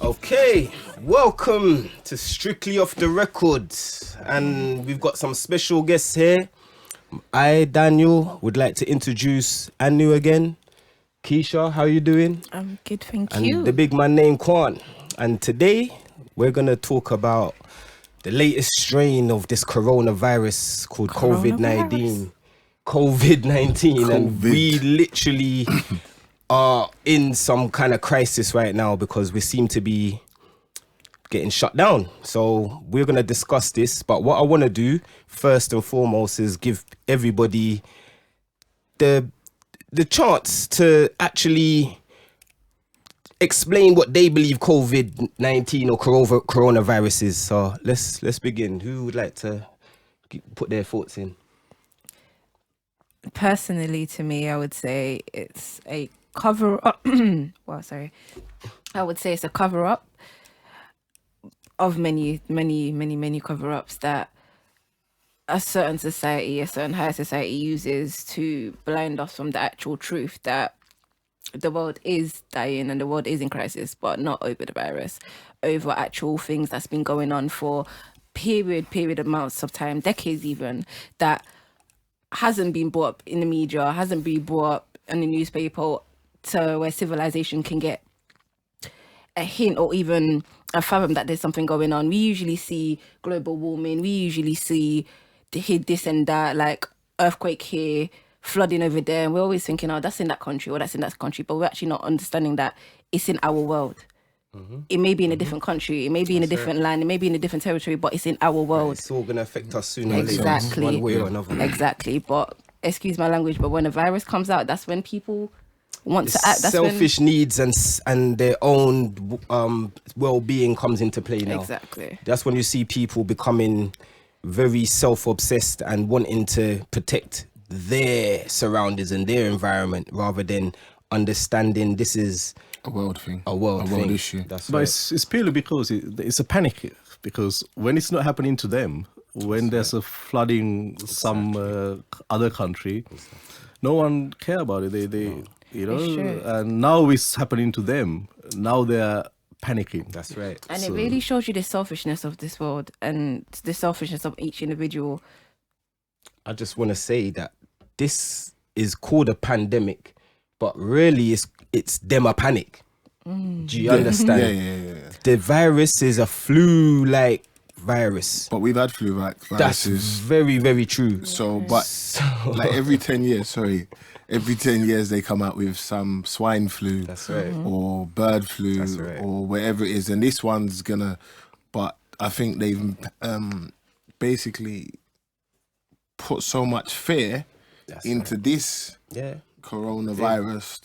Okay, welcome to Strictly Off the Record, and we've got some special guests here. I, Daniel, would like to introduce Anu again. Keisha, how you doing? I'm good, thank And you. the big man named Kon. And today, we're going to talk about the latest strain of this coronavirus called COVID-19. And we literally are in some kind of crisis right now because we seem to be getting shut down. So we're going to discuss this. But what I want to do first and foremost is give everybody the chance to actually explain what they believe COVID-19 or coronavirus is. So let's begin. Who would like to put their thoughts in? Personally, to me, I would say it's a cover-up. I would say it's a cover-up of many cover-ups that a certain society, a certain higher society uses to blind us from the actual truth that the world is dying and the world is in crisis, but not over the virus, over actual things that's been going on for period amounts of time, decades even, that hasn't been brought up in the media, hasn't been brought up in the newspaper to where civilization can get a hint or even a fathom that there's something going on. We usually see global warming, we usually see this and that, like earthquake here, flooding over there, and we're always thinking, oh, that's in that country or that's in that country, but we're actually not understanding that it's in our world. It may be in a different country, it may be in a different land, it may be in a different territory, but it's in our world. It's all going to affect us sooner or Exactly. later, one way or another. Exactly, but excuse my language, but when a virus comes out, that's when people want to act. That's selfish needs and their own well-being comes into play now. Exactly. That's when you see people becoming very self-obsessed and wanting to protect their surroundings and their environment rather than understanding this is a world thing, a world issue. That's but right. it's purely because it's a panic, because when it's not happening to them, when there's a flooding some other country, no one care about it. They you know, and now it's happening to them. Now they're panicking. That's right. And it really shows you the selfishness of this world and the selfishness of each individual. I just want to say that this is called a pandemic, but really it's them a panic. Do you understand? Yeah. The virus is a flu-like virus. But we've had flu-like viruses. That's very, very true. So, like every 10 years they come out with some swine flu. That's right. Or bird flu. That's right. Or whatever it is. And this one's gonna, but I think they've basically put so much fear into this coronavirus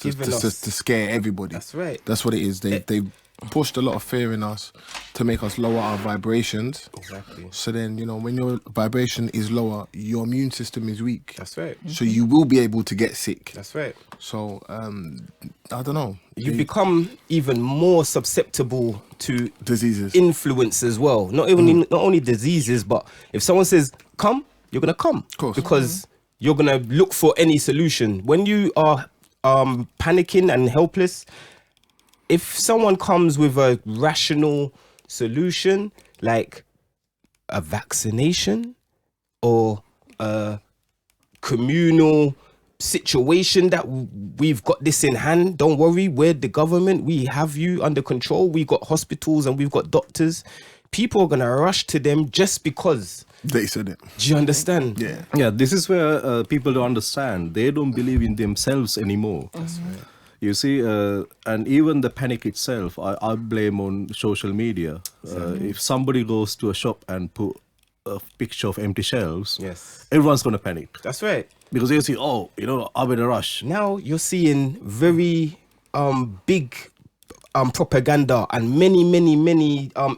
to scare everybody. That's right. That's what it is. They pushed a lot of fear in us to make us lower our vibrations. Exactly. So then, you know, when your vibration is lower, your immune system is weak. That's right. So you will be able to get sick. That's right. So I don't know. You become even more susceptible to diseases, influence as well. Not only diseases, but if someone says come, you're gonna come. Of course. Because you're gonna look for any solution. When you are panicking and helpless, if someone comes with a rational solution, like a vaccination or a communal situation that we've got this in hand, don't worry, we're the government, we have you under control, we got hospitals and we've got doctors, people are going to rush to them just because they said it. Do you understand? Yeah, this is where people don't understand. They don't believe in themselves anymore. That's right. You see, and even the panic itself, I blame on social media. If somebody goes to a shop and put a picture of empty shelves, everyone's going to panic. That's right. Because they see, oh, you know, I'm in a rush. Now you're seeing very big propaganda and many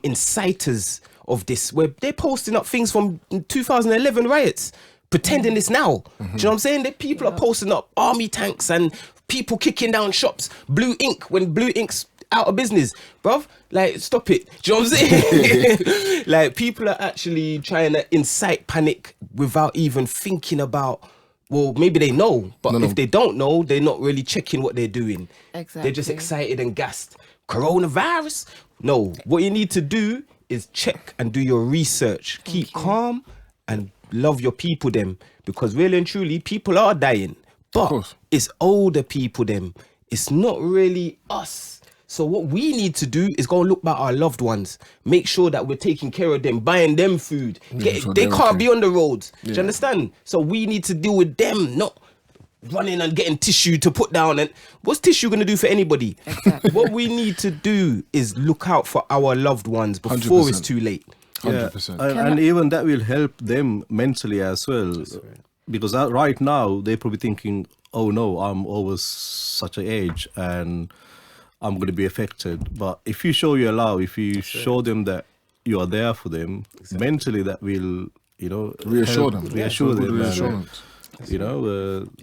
inciters of this, where they're posting up things from 2011 riots, pretending it's now. Do you know what I'm saying? That people are posting up army tanks and people kicking down shops, blue ink, when blue ink's out of business, bruv. Like, stop it. Do you know what I'm saying? Like, people are actually trying to incite panic without even thinking about well, maybe they know, but No. if they don't know, they're not really checking what they're doing. Exactly. They're just excited and gassed. Coronavirus? No. What you need to do is check and do your research. Keep calm and love your people them. Because really and truly, people are dying. But it's older people them. It's not really us. So what we need to do is go and look at our loved ones. Make sure that we're taking care of them, buying them food. They can't be on the roads. Do you understand? So we need to deal with them, not running and getting tissue to put down. And what's tissue going to do for anybody? Exactly. What we need to do is look out for our loved ones before 100%. it's too late. 100%. And even that will help them mentally as well. Because right now, they're probably thinking, oh no, I'm over such an age and I'm going to be affected. But if you show your love, if you show them that you are there for them, mentally that will, Reassure help, them. Reassure them. Reassurance.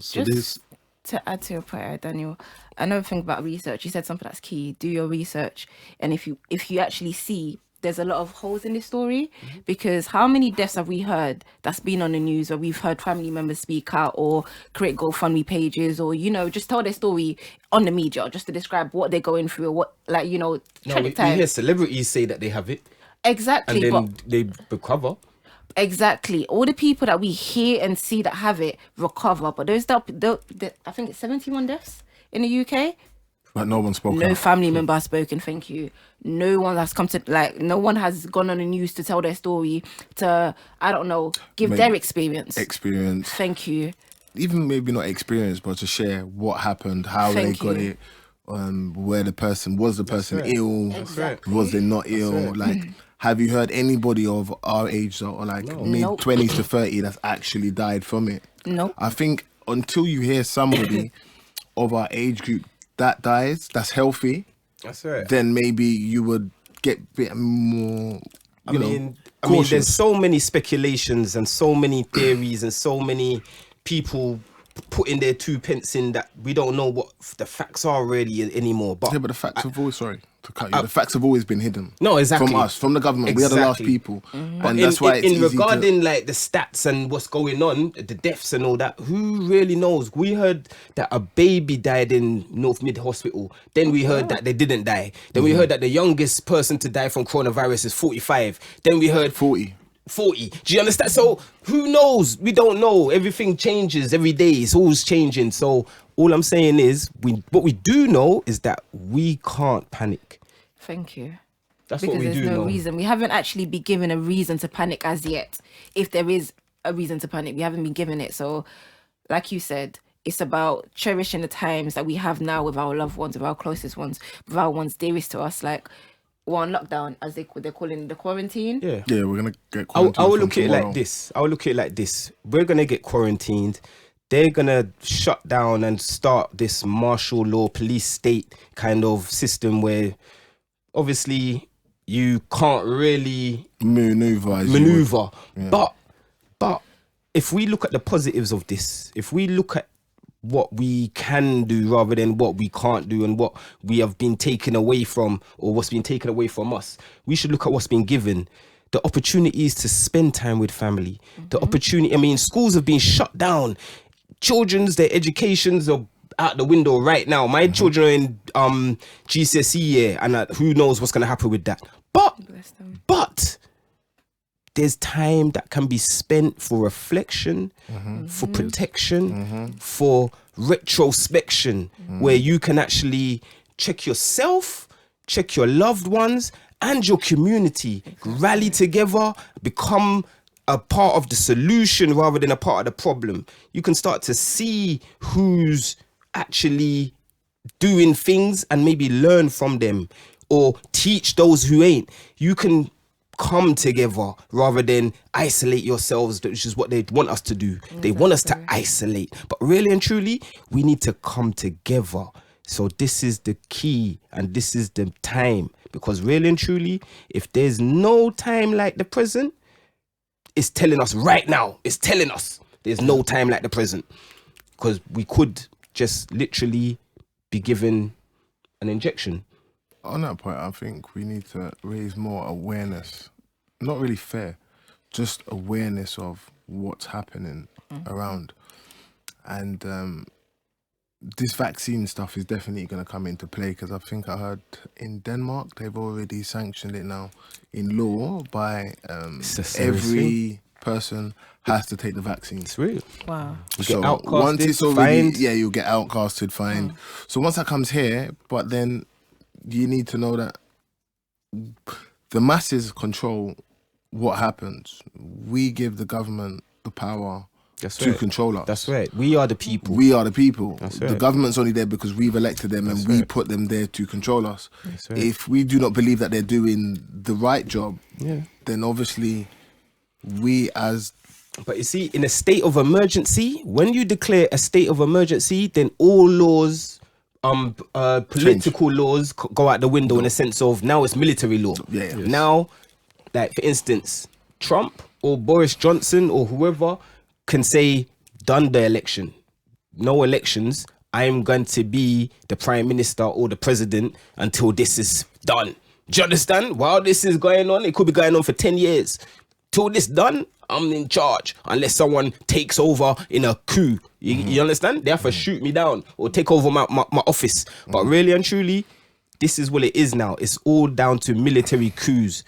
So Just to add to your point, Daniel, another thing about research, you said something that's key. Do your research, and if you actually see there's a lot of holes in this story, because how many deaths have we heard that's been on the news, where we've heard family members speak out or create GoFundMe pages, or just tell their story on the media just to describe what they're going through, or what No, we hear celebrities say that they have it, exactly, and then but they recover. exactly, all the people that we hear and see that have it recover, but those that I think it's 71 deaths in the UK. But no one spoke No out. family member has spoken, thank you. No one has come to, no one has gone on the news to tell their story, to, I don't know, give their experience. Thank you. Even maybe not experience, but to share what happened, how Thank they got you. it, where the person, was the person ill? Exactly. Was they not ill? Have you heard anybody of our age or mid Nope. 20s to 30 that's actually died from it? Nope. I think until you hear somebody of our age group that dies, that's healthy, That's right. then maybe you would get a bit more, I mean, cautious. there's so many speculations and so many theories and so many people putting their 2 pence in that we don't know what the facts are really anymore. But Yeah, but the facts have always, sorry to cut you, the facts have always been hidden. No, exactly. From us, from the government. We are the last Exactly. people. But And that's why it's easy regarding like the stats and what's going on, the deaths and all that, who really knows? We heard that a baby died in North Mid Hospital. Then we heard that they didn't die. Then we heard that the youngest person to die from coronavirus is 45. Then we heard 40. 40. Do you understand? So who knows? We don't know. Everything changes every day. It's always changing. So all I'm saying is, what we do know is that we can't panic. Thank you. That's Because what we there's do no know. reason. We haven't actually been given a reason to panic as yet. If there is a reason to panic, we haven't been given it. So, like you said, it's about cherishing the times that we have now with our loved ones, with our closest ones, with our ones dearest to us. Like, we're on lockdown, as they're calling it, the quarantine. Yeah. Yeah, we're going to get I quarantined will from look at it tomorrow. like this. I will look at it like this. We're gonna get quarantined. They're gonna shut down and start this martial law police state kind of system where obviously you can't really Maneuver. as you maneuver. Yeah. But if we look at the positives of this, if we look at what we can do rather than what we can't do and what we have been taken away from or what's been taken away from us, we should look at what's been given. The opportunities to spend time with family, the opportunity, schools have been shut down. Their educations are out the window right now. My children are in GCSE year, and who knows what's going to happen with that. Bless them. But there's time that can be spent for reflection, for protection, for retrospection, where you can actually check yourself, check your loved ones and your community, rally together, become a part of the solution rather than a part of the problem. You can start to see who's actually doing things and maybe learn from them or teach those who ain't. You can come together rather than isolate yourselves, which is what they want us to do. They want us to isolate. But really and truly, we need to come together. So this is the key and this is the time. Because really and truly, if there's no time like the present, it's telling us right now. It's telling us there's no time like the present. Because we could just literally be given an injection. On that point, I think we need to raise more awareness. Not really fair, just awareness of what's happening around. And this vaccine stuff is definitely going to come into play, because I think I heard in Denmark they've already sanctioned it now in law by every person has to take the vaccine. It's real. Wow. So once it's already, you'll get outcasted, fined. So once that comes here, but then you need to know that the masses control what happens. We give the government the power to control us. That's right. We are the people. We are the people. That's right. The government's only there because we've elected them, and we put them there to control us. That's right. If we do not believe that they're doing the right job, then obviously we as... But you see, in a state of emergency, when you declare a state of emergency, then all laws, political laws go out the window in a sense of now it's military law. Yeah. Yes. Now, like for instance, Trump or Boris Johnson or whoever can say, done the election, no elections, I'm going to be the prime minister or the president until this is done. Do you understand? While this is going on, it could be going on for 10 years. Till this done, I'm in charge, unless someone takes over in a coup. You understand? They have to shoot me down or take over my office. But really and truly, this is what it is now. It's all down to military coups.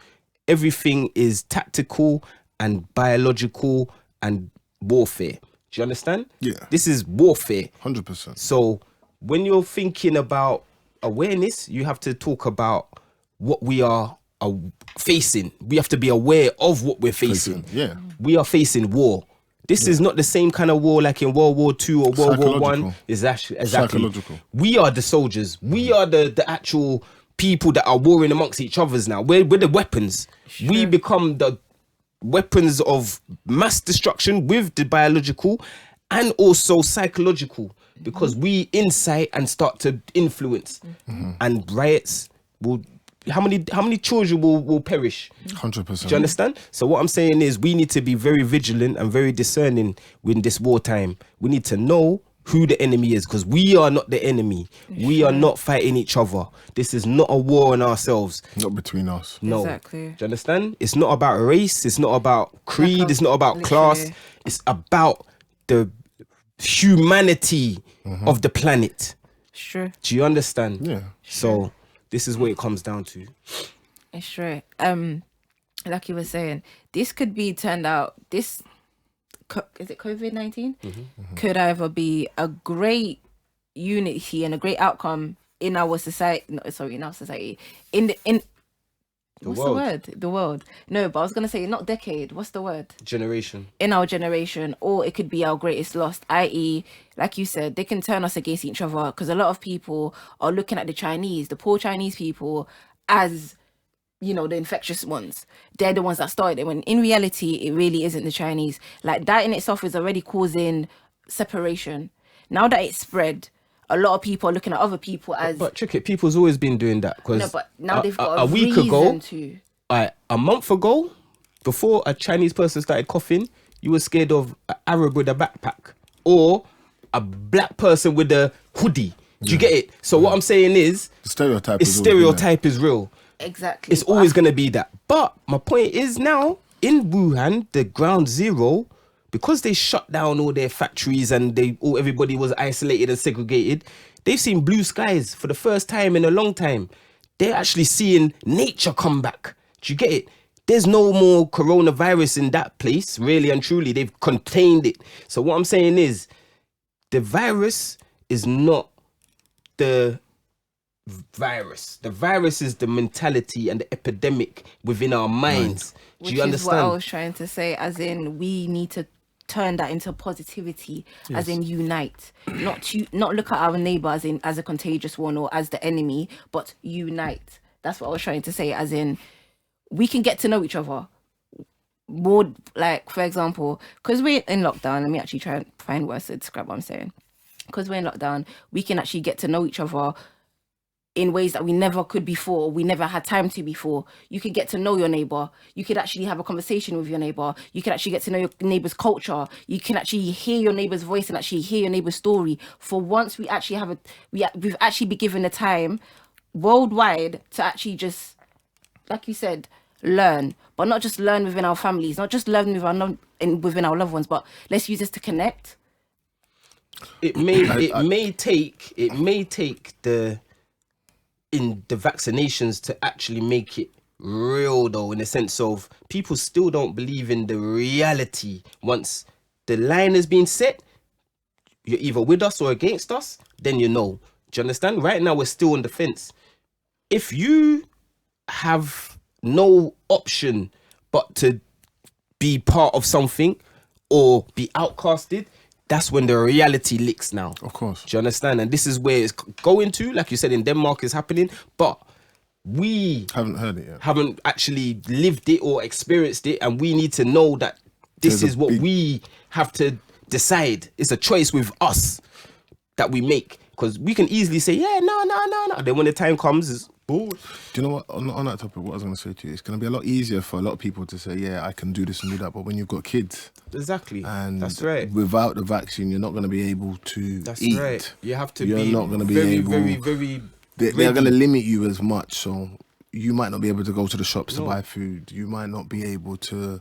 Everything is tactical and biological and warfare. Do you understand? Yeah. This is warfare. 100%. So when you're thinking about awareness, you have to talk about what we are facing. We have to be aware of what we're facing. Yeah. We are facing war. This is not the same kind of war like in World War II or World War One. Is actually exactly. Psychological. We are the soldiers. We are the actual people that are warring amongst each others now. We're the weapons. Sure. We become the weapons of mass destruction with the biological and also psychological, because we incite and start to influence. And riots will... How many children will perish? 100%. Do you understand? So what I'm saying is we need to be very vigilant and very discerning in this wartime. We need to know who the enemy is, because we are not the enemy. We are not fighting each other. This is not a war on ourselves. Not between us. No. Exactly. Do you understand? It's not about race. It's not about creed. It's not about class. It's about the humanity of the planet. Sure. Do you understand? Yeah. So this is what it comes down to. It's true. Like you were saying, this could be turned out, is it COVID-19? Could either be a great unity and a great outcome in our society. No, sorry, in our society. What's the word? The world. No, but I was going to say not decade. What's the word? Generation. In our generation. Or it could be our greatest loss, i.e., like you said, they can turn us against each other, because a lot of people are looking at the poor Chinese people, as, you know, the infectious ones. They're the ones that started it, when in reality, it really isn't the Chinese. Like, that in itself is already causing separation. Now that it's spread, a lot of people are looking at other people as... But check it, people's always been doing that. No, but now they've got a week ago, to... a month ago, before a Chinese person started coughing, you were scared of an Arab with a backpack or a black person with a hoodie. Do you get it? So what I'm saying is... The stereotype is real. Exactly. It's always going to be that. But my point is now, in Wuhan, the ground zero... Because they shut down all their factories and everybody was isolated and segregated, they've seen blue skies for the first time in a long time. They're actually seeing nature come back. Do you get it? There's no more coronavirus in that place, really and truly. They've contained it. So what I'm saying is, the virus is not the virus. The virus is the mentality and the epidemic within our minds. Do you understand? Which is what I was trying to say, as in we need to turn that into positivity, as in unite, not look at our neighbor as a contagious one or as the enemy, but unite. That's what I was trying to say, as in we can get to know each other more. Like, for example, because we're in lockdown, let me actually try and find words to describe what I'm saying. Because we're in lockdown, we can actually get to know each other in ways that we never could before, we never had time to before. You can get to know your neighbor. You could actually have a conversation with your neighbor. You can actually get to know your neighbor's culture. You can actually hear your neighbor's voice and actually hear your neighbor's story. For once, we actually we've actually been given the time worldwide to actually just, like you said, learn, but not just learn within our families, not just learn within our loved ones, but let's use this to connect. it may take the vaccinations to actually make it real, though, in the sense of people still don't believe in the reality. Once the line has been set, you're either with us or against us, then you know. Do you understand? Right now, we're still on the fence. If you have no option but to be part of something or be outcasted, that's when the reality licks now. Of course. Do you understand? And this is where it's going to, like you said, in Denmark is happening, but we haven't heard it yet. Haven't actually lived it or experienced it, and we need to know that this is what we have to decide. It's a choice with us that we make, because we can easily say, yeah, no. Then when the time comes, it's bull. Do you know what? On that topic, what I was going to say to you, it's going to be a lot easier for a lot of people to say, yeah, I can do this and do that. But when you've got kids, exactly, and that's right. Without the vaccine, you're not going to be able to that's eat. Right. You have to. You're be not going to be very, able. Very. They're going to limit you as much, so you might not be able to go to the shops to buy food. You might not be able to.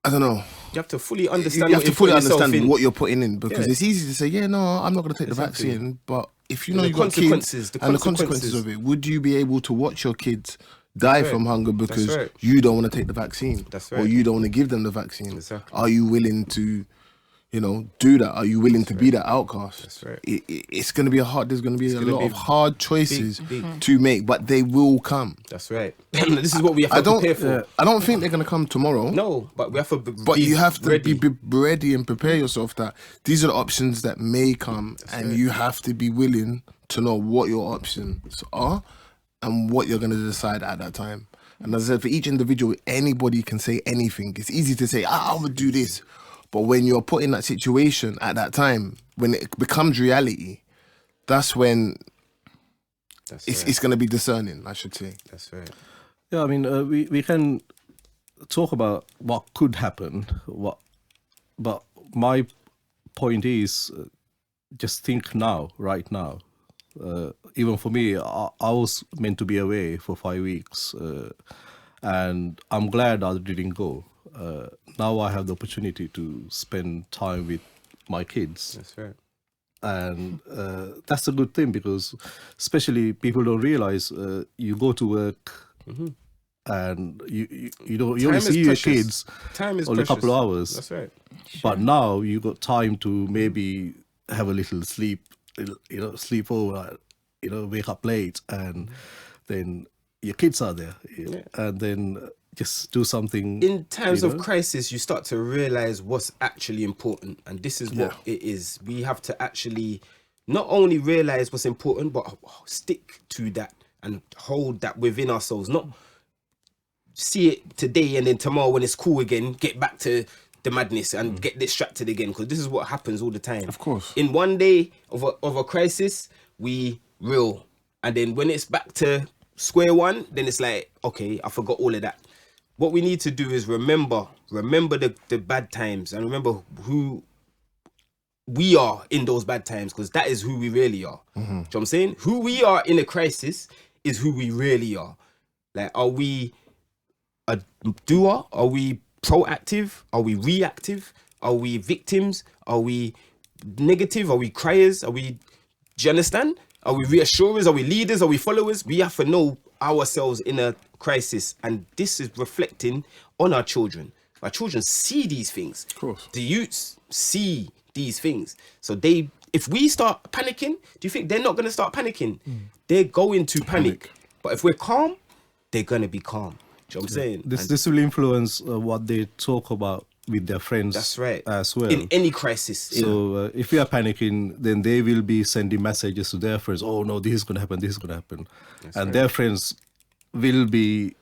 I don't know. You have to fully understand. You have to fully understand what you're putting in, because it's easy to say, yeah, no, I'm not going to take the vaccine. But if you know you've got kids and the consequences of it, would you be able to watch your kids die from hunger because you don't want to take the vaccine, or you don't want to give them the vaccine? Exactly. Are you willing to, do that? Are you willing to be that outcast? That's right. It's going to be there's going to be a lot of hard choices to make, but they will come. That's right. This is what we have to prepare for. I don't think they're going to come tomorrow. No, but we have to you have to be ready and prepare yourself that these are the options that may come, you have to be willing to know what your options are and what you're going to decide at that time. And as I said, for each individual, anybody can say anything. It's easy to say, I would do this. But when you're put in that situation at that time, when it becomes reality, that's when it's going to be discerning, I should say. That's right. Yeah, I mean, we can talk about what could happen, but my point is, just think now, right now. Even for me, I was meant to be away for 5 weeks, and I'm glad I didn't go. Now I have the opportunity to spend time with my kids. That's right. And that's a good thing, because especially people don't realize you go to work and you only see your kids only a couple of hours. That's right. But now you got time to maybe have a little sleep, sleep over, wake up late, and then your kids are there, and then just do something. In times of crisis, you start to realize what's actually important, and this is what it is. We have to actually not only realize what's important, but stick to that and hold that within ourselves. Not see it today and then tomorrow when it's cool again, get back to the madness and get distracted again, because this is what happens all the time. Of course. In one day of a crisis, we reel, and then when it's back to square one, then it's like, okay, I forgot all of that. What we need to do is remember the bad times, and remember who we are in those bad times, because that is who we really are. Do you know what I'm saying? Who we are in a crisis is who we really are. Like, are we a doer? Are we proactive? Are we reactive? Are we victims? Are we negative? Are we criers? Do you understand? Are we reassurers? Are we leaders? Are we followers? We have to know ourselves in a crisis, and this is reflecting on our children. Our children see these things. Of course. The youths see these things. So if we start panicking, do you think they're not going to start panicking? They're going to panic. But if we're calm, they're going to be calm. Do you know what I'm saying? This will influence what they talk about with their friends. That's right. As well. In any crisis. So if we are panicking, then they will be sending messages to their friends. Oh no, this is going to happen. This is going to happen. That's and right. Their friends will be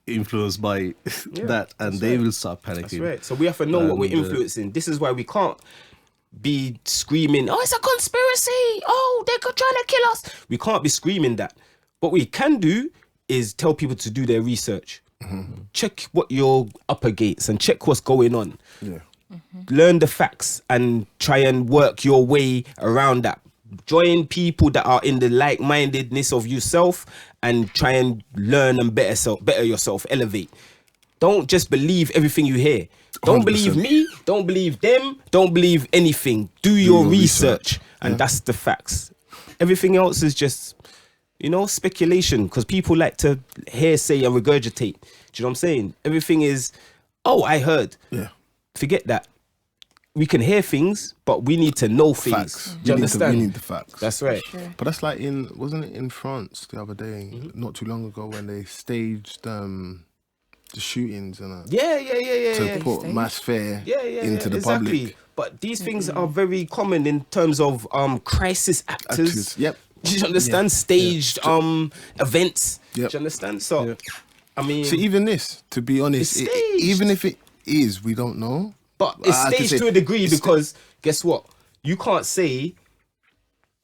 influenced by that, and they will start panicking. That's right. So we have to know what we're influencing. This is why we can't be screaming, oh, it's a conspiracy. Oh, they're trying to kill us. We can't be screaming that. What we can do is tell people to do their research. Check what you're up against and check what's going on. Learn the facts and try and work your way around that. Join people that are in the like-mindedness of yourself and try and learn and better yourself, elevate. Don't just believe everything you hear. Don't 100%. Believe me. Don't believe them. Don't believe anything. Do your research. And that's the facts. Everything else is just, speculation, because people like to hearsay and regurgitate. Do you know what I'm saying? Everything is, I heard. Yeah. Forget that. We can hear things, but we need to know things. Facts. Do you understand? We need the facts. That's right. Sure. But that's like wasn't it in France the other day, not too long ago, when they staged the shootings and to put mass fear into the public. But these things are very common in terms of crisis actors. Yep. Do you understand? Staged events. Yep. Do you understand? So, I mean, so even this, to be honest, it's staged. even if it is, we don't know. But it's I have to staged say, to a degree because guess what? You can't say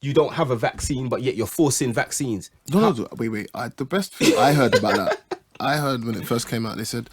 you don't have a vaccine, but yet you're forcing vaccines. No, wait. The best thing I heard about that, I heard when it first came out, they said,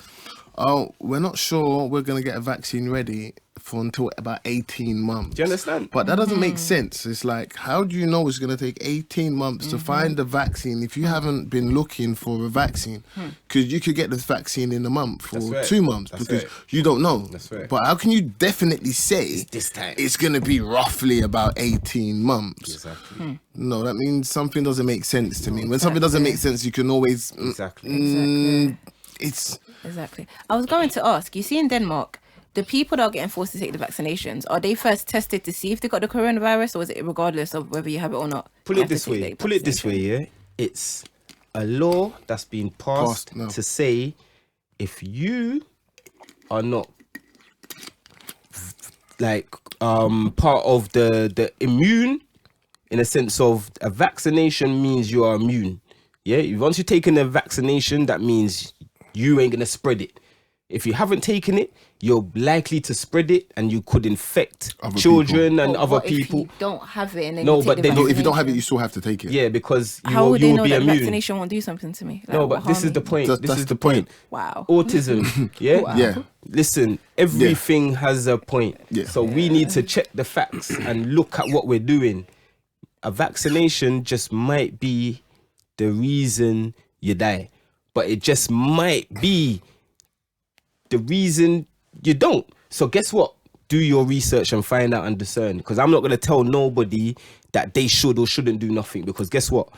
we're not sure we're going to get a vaccine ready for until about 18 months. Do you understand? But that doesn't make sense. It's like, how do you know it's going to take 18 months to find a vaccine if you haven't been looking for a vaccine? Because you could get this vaccine in a month or 2 months because you don't know. That's right. But how can you definitely say this time it's going to be roughly about 18 months? Exactly. No, that means something doesn't make sense to me. When something doesn't make sense, you can always... Exactly. It's... Exactly. I was going to ask, you see in Denmark, the people that are getting forced to take the vaccinations, are they first tested to see if they got the coronavirus, or is it regardless of whether you have it or not? Put it this way, yeah? It's a law that's been passed to say if you are not like part of the immune, in a sense of a vaccination means you are immune. Yeah, once you've taken a vaccination, that means you ain't gonna spread it. If you haven't taken it, you're likely to spread it, and you could infect Other children people. and other If people. you don't have it and then No, you take but the then No, if you don't have it, vaccination, you still have to take it. Yeah, because how would they you will know be that immune. vaccination won't do something to me? Like, No, what but this harm is the me? point. That's This is the the point. Wow. Autism. Yeah. Wow. Yeah. Listen, everything has a point. Yeah. So we need to check the facts and look at what we're doing. A vaccination just might be the reason you die, but it just might be the reason you don't. So guess what? Do your research and find out and discern. Because I'm not going to tell nobody that they should or shouldn't do nothing. Because guess what?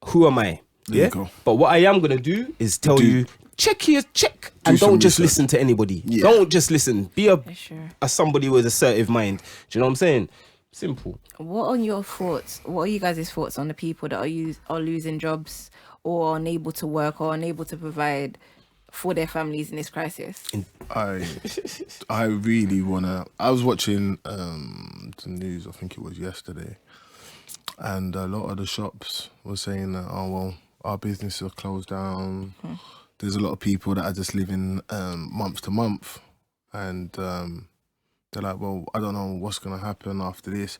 Who am I? There you go. But what I am going to do is tell you, check and some don't just research. listen to anybody. Yeah. Don't just listen. Be Sure. a somebody with assertive mind. Do you know what I'm saying? Simple. What are your thoughts? What are you guys' thoughts on the people that are losing jobs or unable to work or unable to provide for their families in this crisis? I really wanna. I was watching the news. I think it was yesterday, and a lot of the shops were saying that, our business are closed down. There's a lot of people that are just living month to month, and they're like, well, I don't know what's gonna happen after this.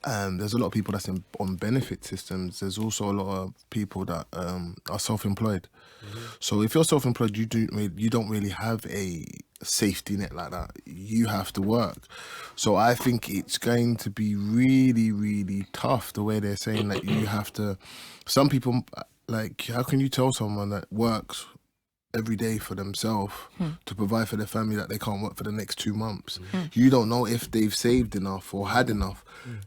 There's a lot of people that's on benefit systems. There's also a lot of people that are self-employed. So if you're self-employed, you don't really have a safety net like that. You have to work. So I think it's going to be really, really tough the way they're saying that you have to. Some people, like, how can you tell someone that works every day for themselves to provide for their family that they can't work for the next 2 months? You don't know if they've saved enough or had enough.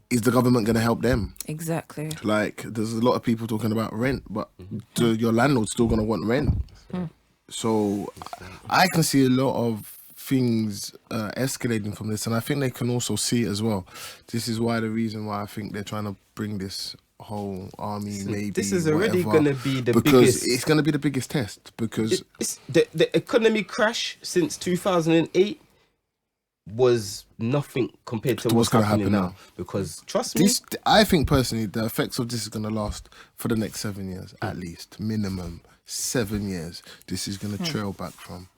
Is the government going to help them? Exactly. Like, there's a lot of people talking about rent, but your landlord's still going to want rent. So I can see a lot of things escalating from this, and I think they can also see it as well. This is the reason why I think they're trying to bring this whole army, maybe This is already whatever, going to be the because biggest. it's going to be the biggest test, because It's the economy crash since 2008 was nothing compared to what's gonna happening happen now. now. Because trust me, I think personally the effects of this is going to last for the next 7 years at least, minimum 7 years. This is going to trail back from.